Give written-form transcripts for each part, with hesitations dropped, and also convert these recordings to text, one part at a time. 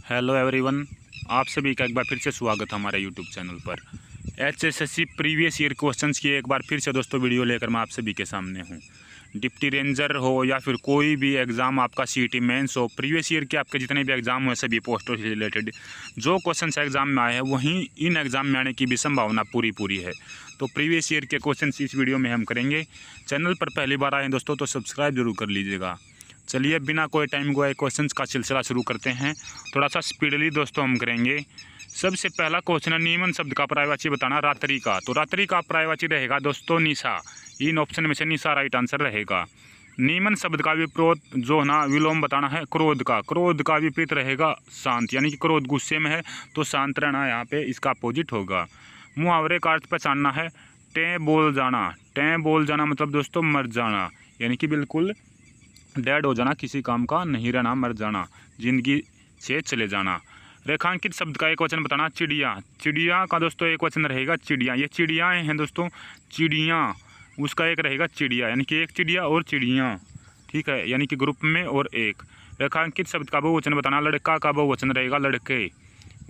Hello everyone, आप सभी का एक बार फिर से स्वागत है हमारे यूट्यूब चैनल पर। एचएसएससी प्रीवियस ईयर क्वेश्चंस की एक बार फिर से दोस्तों वीडियो लेकर मैं आप सभी के सामने हूं। डिप्टी रेंजर हो या फिर कोई भी एग्ज़ाम आपका सीईटी मेंस हो, प्रीवियस ईयर के आपके जितने भी एग्ज़ाम हुए सभी पोस्टों से रिलेटेड जो क्वेश्चन एग्ज़ाम में आए हैं वहीं इन एग्ज़ाम में आने की भी संभावना पूरी है। तो प्रीवियस ईयर के क्वेश्चन इस वीडियो में हम करेंगे। चैनल पर पहली बार आए हैं दोस्तों तो सब्सक्राइब जरूर कर लीजिएगा। चलिए बिना कोई टाइम गवाए क्वेश्चंस का सिलसिला शुरू करते हैं। थोड़ा सा स्पीडली दोस्तों हम करेंगे। सबसे पहला क्वेश्चन है, नियमन शब्द का पर्यायवाची बताना। रात्रि का, तो रात्रि का पर्यायवाची रहेगा दोस्तों निशा। इन ऑप्शन में से निशा राइट आंसर रहेगा। नियमन शब्द का विपरीत जो ना विलोम बताना है। क्रोध का, क्रोध का विपरीत रहेगा शांत, यानी कि क्रोध गुस्से में है तो शांत रहना यहाँ पे इसका अपोजिट होगा। मुहावरे का अर्थ पहचानना है। टें बोल जाना, टें बोल जाना मतलब दोस्तों मर जाना, यानी कि बिल्कुल डेड हो जाना, किसी काम का नहीं रहना, मर जाना, जिंदगी से चले जाना। रेखांकित शब्द का एक वचन बताना। चिड़िया, चिड़िया का दोस्तों एक वचन रहेगा चिड़िया। ये चिड़ियाएँ हैं दोस्तों, चिड़िया, उसका एक रहेगा चिड़िया, यानी कि एक चिड़िया और चिड़िया, ठीक है, यानी कि ग्रुप में और एक। रेखांकित शब्द का बहुवचन बताना। लड़का का बहुवचन रहेगा लड़के।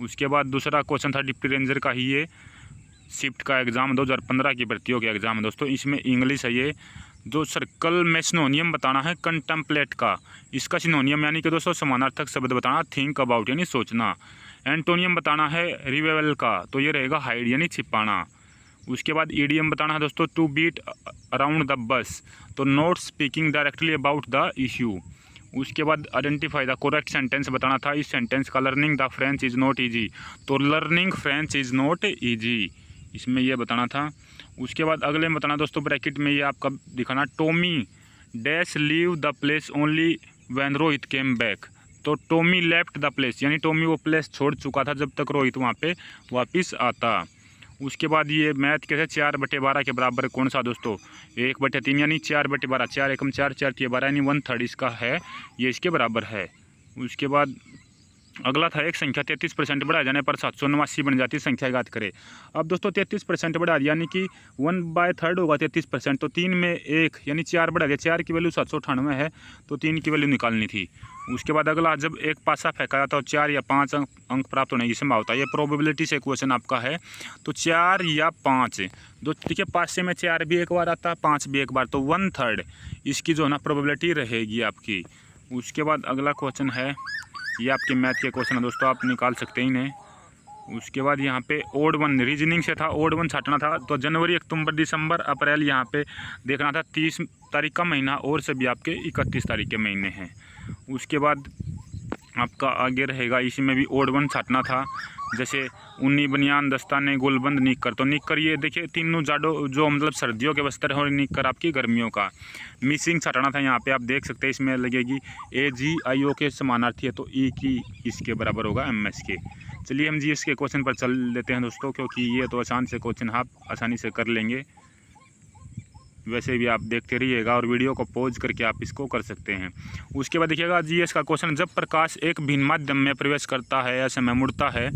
उसके बाद दूसरा क्वेश्चन था डिप्टी रेंजर का ही, ये शिफ्ट का एग्ज़ाम 2015 की भर्तियों के एग्ज़ाम है दोस्तों। इसमें इंग्लिश है ये। जो सर्कल में सिनोनियम बताना है कंटेम्पलेट का। इसका सिनोनियम यानी कि दोस्तों समानार्थक शब्द बताना। थिंक अबाउट यानी सोचना। एंटोनियम बताना है रिवेल का, तो ये रहेगा हाइड यानी छिपाना। उसके बाद ईडियम बताना है दोस्तों to beat around the bus, तो not speaking directly about the issue. उसके बाद आइडेंटिफाई द करेक्ट सेंटेंस बताना था। इस सेंटेंस का learning the French is not easy, तो learning French is not easy, इसमें यह बताना था। उसके बाद अगले में बताना दोस्तों, ब्रैकेट में ये आपका दिखाना। Tommy dash leave the place only when Rohit came back, तो टॉमी लेफ्ट द प्लेस, यानी टॉमी वो प्लेस छोड़ चुका था जब तक रोहित वहाँ पे वापस आता। उसके बाद ये मैथ कैसे, 4/12 के बराबर कौन सा दोस्तों, 1/3 यानी 4/12, 4 एकम 4, 4 3 12 यानी 1/3 इसका है, ये इसके बराबर है। उसके बाद अगला था, एक संख्या 33% बढ़ाए जाने पर 789 बन जाती है, संख्या घात करे। अब दोस्तों 33% बढ़ा दिया, यानी कि 1/3 होगा 33%, तो 3 में 1 यानी 4 बढ़ा दिया। 4 की वैल्यू 798 है, तो 3 की वैल्यू निकालनी थी। उसके बाद अगला, जब एक पासा फेंका जाता है तो 4 या 5 अंक प्राप्त होने की संभावना, ये प्रोबेबिलिटी से क्वेश्चन आपका है। तो 4 या 5, दो देखिए, पासे में 4 भी एक बार आता है, 5 भी एक बार, तो 1/3 इसकी जो है ना प्रोबेबिलिटी रहेगी आपकी। उसके बाद अगला क्वेश्चन है, ये आपके मैथ के क्वेश्चन है दोस्तों, आप निकाल सकते हैं इन्हें। उसके बाद यहाँ पे ओड वन रीजनिंग से था, ओड वन छाटना था, तो जनवरी, अक्टूबर, दिसंबर, अप्रैल यहाँ पे देखना था। 30 तारीख का महीना और सभी आपके 31 तारीख के महीने हैं। उसके बाद आपका आगे रहेगा, इसमें भी ओड वन छाटना था, जैसे उन्नी, बनियान, दस्ताने, गुलबंद, निक्कर, तो निक्कर ये देखिए तीनों जाडो जो मतलब सर्दियों के वस्त्र है, और निक्कर आपकी गर्मियों का। मिसिंग छाटना था, यहाँ पे आप देख सकते हैं इसमें लगेगी AGIO के समानार्थी है, तो ई की इसके बराबर होगा MS के। चलिए हम GS के क्वेश्चन पर चल लेते हैं दोस्तों, क्योंकि ये तो आसान से क्वेश्चन आप आसानी से कर लेंगे। वैसे भी आप देखते रहिएगा और वीडियो को पॉज करके आप इसको कर सकते हैं। उसके बाद देखिएगा GS का क्वेश्चन, जब प्रकाश एक भिन्न माध्यम में प्रवेश करता है ऐसे में मुड़ता है,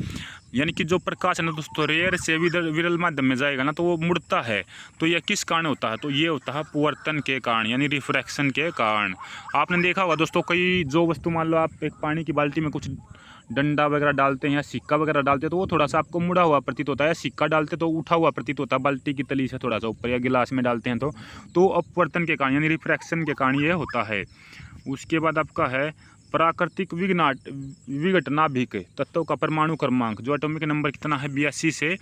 यानी कि जो प्रकाश है ना दोस्तों रेयर से विरल माध्यम में जाएगा ना तो वो मुड़ता है, तो यह किस कारण होता है, तो ये होता है पुवर्तन के कारण, यानी रिफ्रैक्शन के कारण। आपने देखा होगा दोस्तों, कई जो वस्तु, मान लो आप एक पानी की बाल्टी में कुछ डंडा वगैरह डालते हैं या सिक्का वगैरह डालते हैं, तो वो थोड़ा सा आपको मुड़ा हुआ प्रतीत होता है। सिक्का डालते तो उठा हुआ प्रतीत होता है, बाल्टी की तली से थोड़ा सा ऊपर, या गिलास में डालते हैं तो अपवर्तन के कारण यानी रिफ्रैक्शन के कारण ये होता है। उसके बाद आपका है प्राकृतिक विघटनाभिक तत्वों का परमाणु क्रमांक, जो एटॉमिक नंबर कितना है 82 से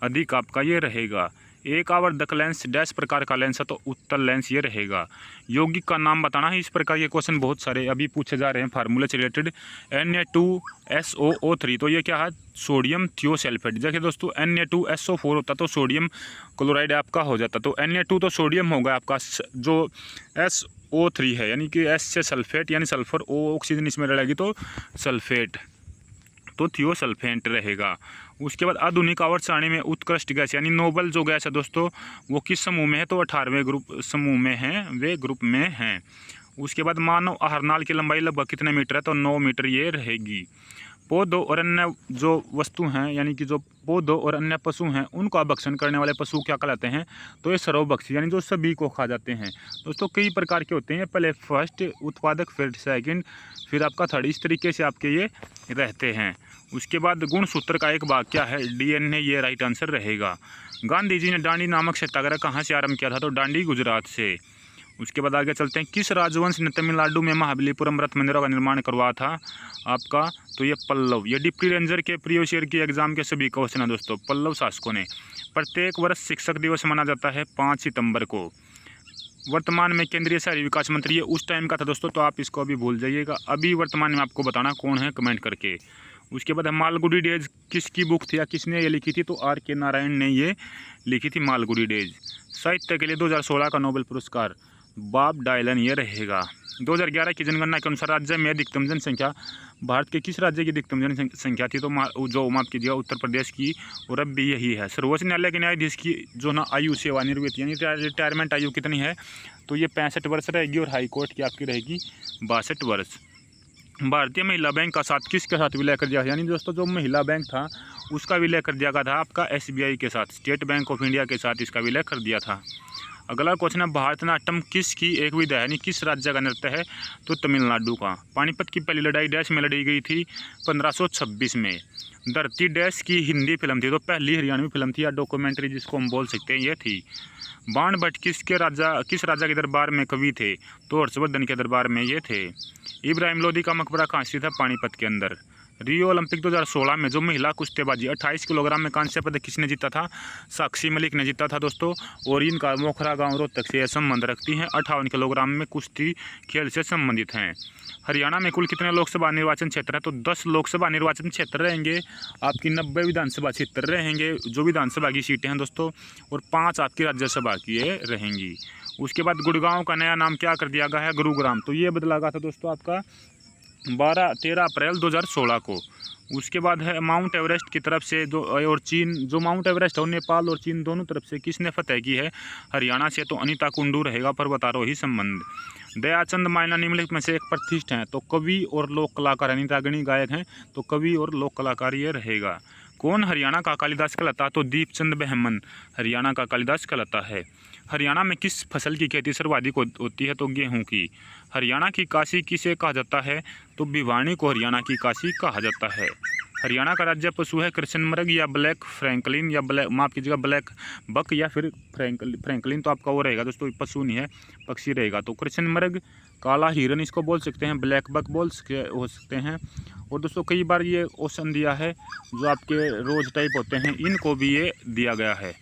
अधिक आपका ये रहेगा। एक आवर्धक लेंस डैश प्रकार का लेंस है, तो उत्तल लेंस ये रहेगा। यौगिक का नाम बताना है। इस प्रकार के क्वेश्चन बहुत सारे अभी पूछे जा रहे हैं फार्मूले से रिलेटेड। Na2SOO3, तो ये क्या है, सोडियम थियोसल्फेट। देखिए दोस्तों Na2SO4 होता तो सोडियम क्लोराइड आपका हो जाता, तो Na2 तो सोडियम होगा आपका, जो SO3 है यानी कि S से सल्फेट यानी सल्फर, O ऑक्सीजन इसमें रहेगी तो सल्फेट, तो थियोसल्फेट रहेगा। उसके बाद आधुनिक आवर्त सारणी में उत्कृष्ट गैस यानी नोबल जो गैस है दोस्तों, वो किस समूह में है, तो 18वें ग्रुप समूह में है, वे ग्रुप में हैं। उसके बाद मानव आहारनाल की लंबाई लगभग कितने मीटर है, तो 9 मीटर ये रहेगी। पौधों और अन्य जो वस्तु हैं, यानी कि जो पौधों और अन्य पशु हैं उनका भक्षण करने वाले पशु क्या कहलाते हैं? तो ये सर्वभक्षी, यानी जो सभी को खा जाते हैं। दोस्तों कई प्रकार के होते हैं, पहले फर्स्ट उत्पादक, फिर सेकंड, फिर आपका थर्ड, इस तरीके से आपके ये रहते हैं। उसके बाद गुणसूत्र का एक भाग क्या है? DNA, ये राइट आंसर रहेगा। गांधी जी ने दांडी नामक सत्याग्रह कहाँ से आरंभ किया था? तो दांडी, गुजरात से। उसके बाद आगे चलते हैं, किस राजवंश ने तमिलनाडु में महाबलीपुरम रथ मंदिरों का निर्माण करवाया था आपका? तो ये पल्लव। ये डिप्टी रेंजर के प्रीवियस ईयर के एग्जाम के सभी क्वेश्चन है दोस्तों, पल्लव शासकों ने। प्रत्येक वर्ष शिक्षक दिवस मनाया जाता है 5 सितंबर को। वर्तमान में केंद्रीय शहरी विकास मंत्री, ये उस टाइम का था दोस्तों, तो आप इसको अभी भूल जाइएगा। अभी वर्तमान में आपको बताना कौन है, कमेंट करके। उसके बाद मालगुडी डेज किसकी बुक थी या किसने ये लिखी थी? तो R.K. नारायण ने ये लिखी थी, मालगुडी डेज। साहित्य के लिए 2016 का नोबेल पुरस्कार बॉब डायलन, ये रहेगा। 2011 की जनगणना के अनुसार राज्य में अधिकतम जनसंख्या, भारत के किस राज्य की अधिकतम जनसंख्या थी? तो जो माफ कीजिएगा, उत्तर प्रदेश की, और अब भी यही है। सर्वोच्च न्यायालय के न्यायाधीश की जो ना आयु सेवानिवृत्ति यानी रिटायरमेंट आयु कितनी है? तो ये 65 वर्ष रहेगी, और हाईकोर्ट की आपकी रहेगी 62 वर्ष। भारतीय महिला बैंक का साथ किसके साथ विलय कर दिया? यानी दोस्तों जो महिला बैंक था उसका विलय कर दिया गया था आपका SBI के साथ, स्टेट बैंक ऑफ इंडिया के साथ इसका विलय कर दिया था। अगला क्वेश्चन है, भारतनाट्यम किसकी एक विधा है, यानी किस राज्य का नृत्य है? तो तमिलनाडु का। पानीपत की पहली लड़ाई डैश में लड़ी गई थी? 1526 में। धरती डैश की हिंदी फिल्म थी? तो पहली हरियाणवी फिल्म थी या डॉक्यूमेंट्री जिसको हम बोल सकते हैं, ये थी। बाण भट्ट किस राजा के दरबार में कवि थे? तो हर्षवर्धन के दरबार में ये थे। इब्राहिम लोदी का मकबरा कहाँ स्थित है? पानीपत के अंदर। रियो ओलंपिक 2016 में जो महिला कुश्तीबाजी 28 किलोग्राम में कांस्य पदक किसने जीता था? साक्षी मलिक ने जीता था दोस्तों। और इनका मोखरा गांव रोहतक से संबंध रखती हैं, 58 किलोग्राम में कुश्ती खेल से संबंधित हैं। हरियाणा में कुल कितने लोकसभा निर्वाचन क्षेत्र है? तो 10 लोकसभा निर्वाचन क्षेत्र रहेंगे, आपकी 90 विधानसभा क्षेत्र रहेंगे जो विधानसभा की सीटें हैं दोस्तों, और 5 आपकी राज्यसभा की रहेंगी। उसके बाद गुड़गांव का नया नाम क्या कर दिया गया है? गुरुग्राम। तो ये बदला गया था दोस्तों आपका 13 अप्रैल 2016 को। उसके बाद है माउंट एवरेस्ट की तरफ से और चीन, जो माउंट एवरेस्ट है नेपाल और चीन दोनों तरफ से किसने फतेह की है? हरियाणा से। तो अनीता कुंडू रहेगा, पर्वतारोही संबंध। दयाचंद मायना निम्नलिखित में से एक प्रतिष्ठ हैं? तो कवि और लोक कलाकार, यानी रागणी गायक हैं, तो कवि और लोक कलाकार ये रहेगा। कौन हरियाणा का कालिदास कहलाता? तो दीपचंद बहमन हरियाणा का कालिदास कहलाता है। हरियाणा में किस फसल की खेती सर्वाधिक होती है? तो गेहूं की। हरियाणा की काशी किसे कहा जाता है? तो भिवानी को हरियाणा की काशी कहा जाता है। हरियाणा का राज्य पशु है कृष्ण मृग या ब्लैक फ्रैंकलिन या ब्लैक बक या फिर फ्रैंकलिन, तो आपका वो रहेगा दोस्तों, पशु नहीं है, पक्षी रहेगा। तो कृष्ण मृग, काला हिरन इसको बोल सकते हैं, ब्लैक बक हो सकते हैं। और दोस्तों कई बार ये ऑप्शन दिया है जो आपके रोज टाइप होते हैं, इनको भी ये दिया गया है।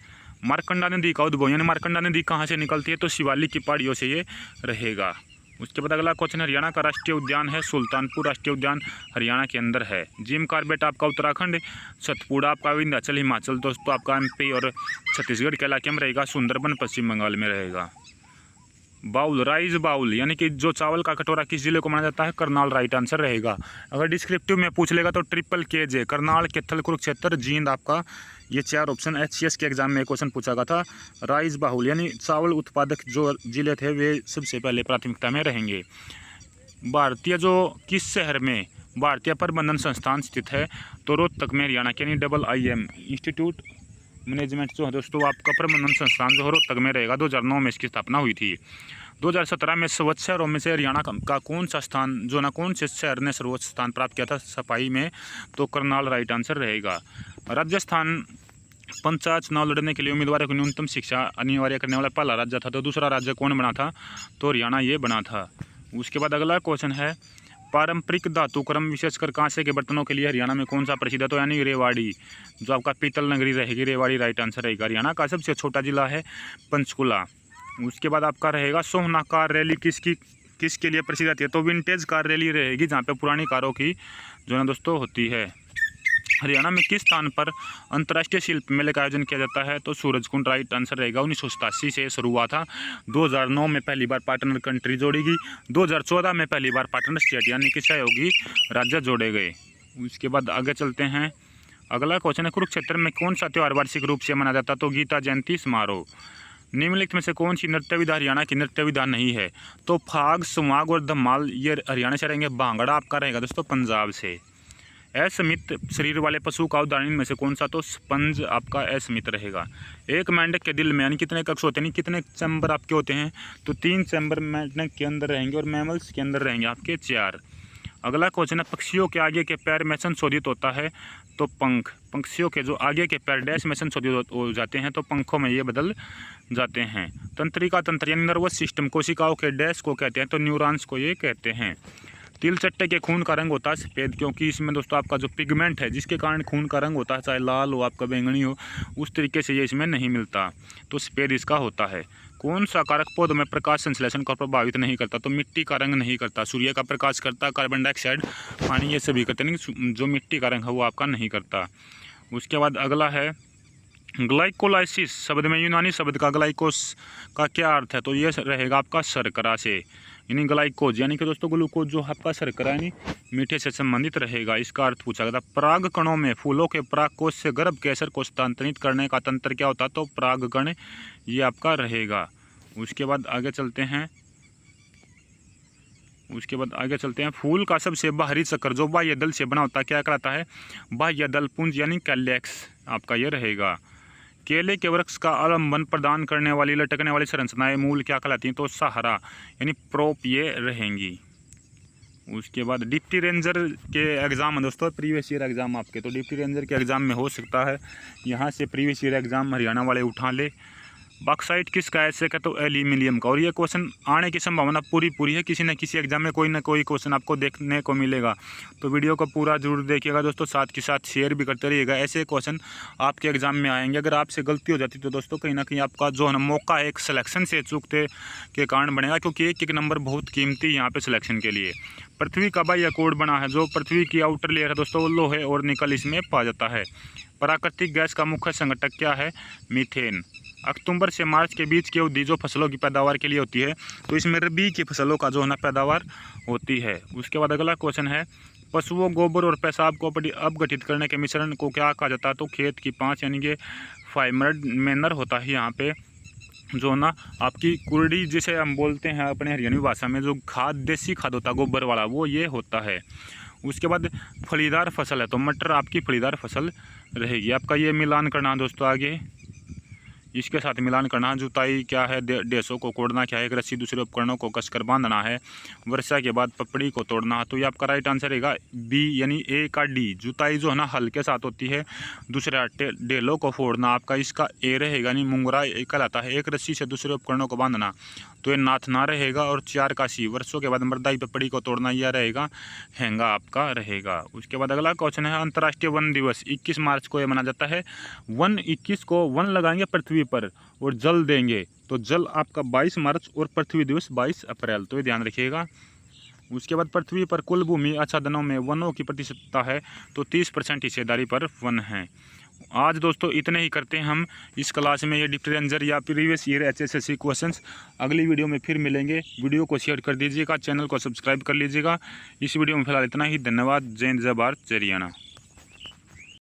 मारकंडा नदी का उद्भव, यानी मारकंडा नदी कहाँ से निकलती है? तो शिवालिक की पहाड़ियों से ये रहेगा। उसके बाद अगला क्वेश्चन, हरियाणा का राष्ट्रीय उद्यान है? सुल्तानपुर राष्ट्रीय उद्यान हरियाणा के अंदर है। जिम कॉर्बेट आपका उत्तराखंड, सतपुड़ा आपका विंध्याचल हिमाचल, दोस्तों आपका MP और छत्तीसगढ़ के इलाके में रहेगा। सुंदरबन पश्चिम बंगाल में रहेगा। बाउल, राइस बाउल, यानी कि जो चावल का कटोरा किस जिले को माना जाता है? करनाल, राइट आंसर रहेगा। अगर डिस्क्रिप्टिव में पूछ लेगा तो ट्रिपल KJ, करनाल, कैथल, कुरुक्षेत्र, जींद, आपका ये 4 ऑप्शन HCS के एग्जाम में क्वेश्चन पूछा गया था। राइस बाहुल यानी चावल उत्पादक जो जिले थे वे सबसे पहले प्राथमिकता में रहेंगे। भारतीय जो किस शहर में भारतीय प्रबंधन संस्थान स्थित है? तो रोहतक में हरियाणा के, यानी IIM इंस्टीट्यूट मैनेजमेंट जो है दोस्तों आपका प्रबंधन संस्थान जो रोहतक में रहेगा। 2009 में इसकी स्थापना हुई थी। 2017 में सर्वोच्च शहरों में से हरियाणा का कौन सा स्थान, जो ना कौन से शहर ने सर्वोच्च स्थान प्राप्त किया था सफाई में? तो करनाल, राइट आंसर रहेगा। राजस्थान पंचायत चुनाव लड़ने के लिए उम्मीदवारों को न्यूनतम शिक्षा अनिवार्य करने वाला पहला राज्य था। तो दूसरा राज्य कौन बना था? तो हरियाणा ये बना था। उसके बाद अगला क्वेश्चन है, पारंपरिक धातुक्रम विशेषकर कांसे के बर्तनों के लिए हरियाणा में कौन सा प्रसिद्ध है? तो यानी रेवाड़ी, जो आपका पीतल नगरी रहेगी, रेवाड़ी राइट आंसर रहेगा। हरियाणा का सबसे छोटा जिला है पंचकुला। उसके बाद आपका रहेगा सोहना कार रैली किसके लिए प्रसिद्ध है? तो विंटेज कार रैली रहेगी, जहाँ पे पुरानी कारों की जो ना दोस्तों होती है। हरियाणा में किस स्थान पर अंतर्राष्ट्रीय शिल्प मेले का आयोजन किया जाता है? तो सूरजकुंड, राइट आंसर रहेगा। 1987 से शुरू हुआ था। 2009 में पहली बार पार्टनर कंट्री जोड़ी गई। 2014 में पहली बार पार्टनर स्टेट यानी कि सहयोगी राज्य जोड़े गए। उसके बाद आगे चलते हैं। अगला क्वेश्चन है, कुरुक्षेत्र में कौन सा त्यौहार वार्षिक रूप से मनाया जाता है? तो गीता जयंती समारोह। निम्नलिखित में से कौन सी नृत्य विधा हरियाणा की नृत्य विधा नहीं है? तो फाग, सुमाग और धमाल ये हरियाणा से रहेंगे। भांगड़ा आपका रहेगा दोस्तों पंजाब से। असमित शरीर वाले पशु का उदाहरण में से कौन सा? तो स्पंज आपका असमित रहेगा। एक मेंढक के दिल में यानी कितने कक्ष होते हैं, कितने चैम्बर आपके होते हैं? तो 3 चैम्बर मेंढक के अंदर रहेंगे और मैमल्स के अंदर रहेंगे आपके 4। अगला क्वेश्चन है, पक्षियों के आगे के पैर में संशोधित होता है तो पंख। पक्षियों के जो आगे के पैर डैश में संशोधित हो जाते हैं तो पंखों में ये बदल जाते हैं। तंत्रिका तंत्र यानी नर्वस सिस्टम कोशिकाओं के डैश को कहते हैं तो न्यूरॉन्स को ये कहते हैं। तिल चट्टे के खून का रंग होता है सफ़ेद, क्योंकि इसमें दोस्तों आपका जो पिगमेंट है जिसके कारण खून का रंग होता है, चाहे लाल हो आपका बैंगनी हो, उस तरीके से ये इसमें नहीं मिलता, तो सफ़ेद इसका होता है। कौन सा कारक पौधों में प्रकाश संश्लेषण को प्रभावित नहीं करता? तो मिट्टी का रंग नहीं करता, सूर्य का प्रकाश करता, कार्बन डाइऑक्साइड, पानी, ये सभी करते नहीं, जो मिट्टी का रंग है वो आपका नहीं करता। उसके बाद अगला है ग्लाइकोलाइसिस शब्द में यूनानी शब्द का ग्लाइकोस का क्या अर्थ है? तो ये रहेगा आपका शर्करा से, यानी ग्लाइकोज यानी कि दोस्तों ग्लूकोज जो आपका शर्करा यानी मीठे से संबंधित रहेगा, इसका अर्थ पूछा गया था। पराग कणों में फूलों के परागकोश से गर्भ केसर को स्थानांतरित करने का तंत्र क्या होता है? तो परागकण ये आपका रहेगा। उसके बाद आगे चलते हैं, फूल का सबसे बाहरी चक्कर जो बाह्य दल से बना होता है क्या कहलाता है? बाह्य दल पुंज यानी कैलेक्स आपका ये रहेगा। केले के वृक्ष का आलम्बन प्रदान करने वाली लटकने वाली संरचनाएं मूल क्या कहलाती हैं? तो सहारा यानी प्रोप ये रहेंगी। उसके बाद डिप्टी रेंजर के एग्ज़ाम दोस्तों, प्रीवियस ईयर एग्ज़ाम आपके, तो डिप्टी रेंजर के एग्ज़ाम में हो सकता है यहाँ से प्रीवियस ईयर एग्ज़ाम हरियाणा वाले उठा ले। बॉक्साइट किसका ऐसे का? तो एल्यूमिनियम का, और ये क्वेश्चन आने की संभावना पूरी है, किसी न किसी एग्जाम में कोई ना कोई क्वेश्चन आपको देखने को मिलेगा, तो वीडियो को पूरा जरूर देखिएगा दोस्तों, साथ के साथ शेयर भी करते रहिएगा। ऐसे क्वेश्चन आपके एग्जाम में आएंगे। अगर आपसे गलती हो जाती तो दोस्तों कहीं ना कहीं आपका जो है ना मौका एक सिलेक्शन से चूकते के कारण बनेगा, क्योंकि एक नंबर बहुत कीमती यहाँ पे सिलेक्शन के लिए। पृथ्वी का बाह्य कोड बना है, जो पृथ्वी की आउटर लेयर है दोस्तों वो लोहे और निकल इसमें पा जाता है। प्राकृतिक गैस का मुख्य संघटक क्या है? मीथेन। अक्टूबर से मार्च के बीच की अवधि जो फसलों की पैदावार के लिए होती है, तो इसमें रबी की फसलों का जो है ना पैदावार होती है। उसके बाद अगला क्वेश्चन है, पशुओं गोबर और पेशाब को अपघटित करने के मिश्रण को क्या कहा जाता है? तो खेत की 5 यानी कि फाइमर्ड मैनर होता है यहाँ पे, जो ना आपकी कुर्डी जिसे हम बोलते हैं अपने हरियाणवी भाषा में, जो खाद देसी खाद होता है गोबर वाला, वो ये होता है। उसके बाद फलीदार फसल है, तो मटर आपकी फलीदार फसल रहेगी। आपका ये मिलान करना दोस्तों, आगे इसके साथ मिलान करना। जुताई क्या है? डेसों को कोड़ना क्या है? एक रस्सी दूसरे उपकरणों को कसकर बांधना है। वर्षा के बाद पपड़ी को तोड़ना है। तो ये आपका राइट आंसर रहेगा बी यानी ए का डी। जुताई जो है ना हल के साथ होती है। दूसरा डेलों को फोड़ना आपका इसका ए रहेगा, यानी मुंगरा कहलाता है। एक रस्सी से दूसरे उपकरणों को बांधना तो ये नाथना रहेगा। और 4 का सी वर्षों के बाद मर्दाई पपड़ी को तोड़ना यह रहेगा हैंगा आपका रहेगा। उसके बाद अगला क्वेश्चन है, अंतर्राष्ट्रीय वन दिवस 21 मार्च को यह मनाया जाता है। वन 21 को वन लगाएंगे पृथ्वी पर और जल देंगे, तो जल आपका 22 मार्च और पृथ्वी दिवस 22 अप्रैल, तो ये ध्यान रखिएगा। उसके बाद पृथ्वी पर कुल भूमि आच्छादनों में वनों की प्रतिशतता है, तो 30% हिस्सेदारी पर वन है। आज दोस्तों इतने ही करते हैं हम इस क्लास में, ये डिप्टी रेंजर या प्रीवियस ईयर HSSC क्वेश्चंस। अगली वीडियो में फिर मिलेंगे। वीडियो को शेयर कर दीजिएगा, चैनल को सब्सक्राइब कर लीजिएगा। इस वीडियो में फिलहाल इतना ही। धन्यवाद। जय हिंद, जय भारत, जय हरियाणा।